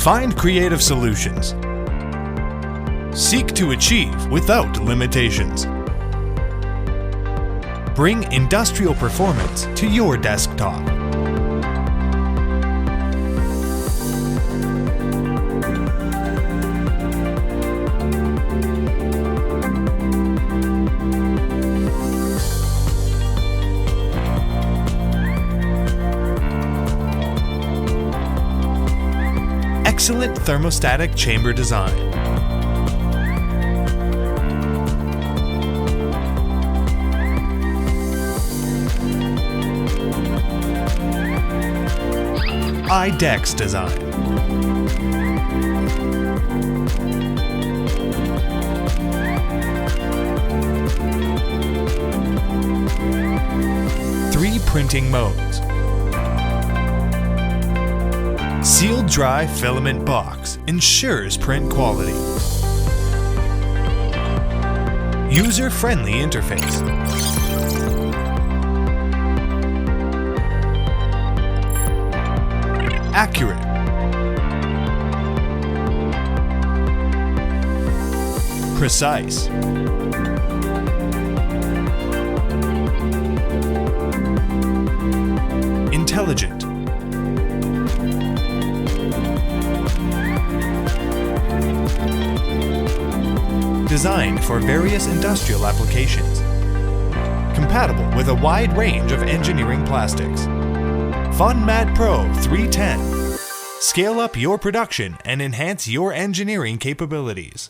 Find creative solutions. Seek to achieve without limitations. Bring industrial performance to your desktop. Excellent thermostatic chamber design. IDEX design. Three printing modes. Sealed dry filament box ensures print quality. User-friendly interface. Accurate. Precise. Intelligent. Designed for various industrial applications. Compatible with a wide range of engineering plastics. Funmat Pro 310. Scale up your production and enhance your engineering capabilities.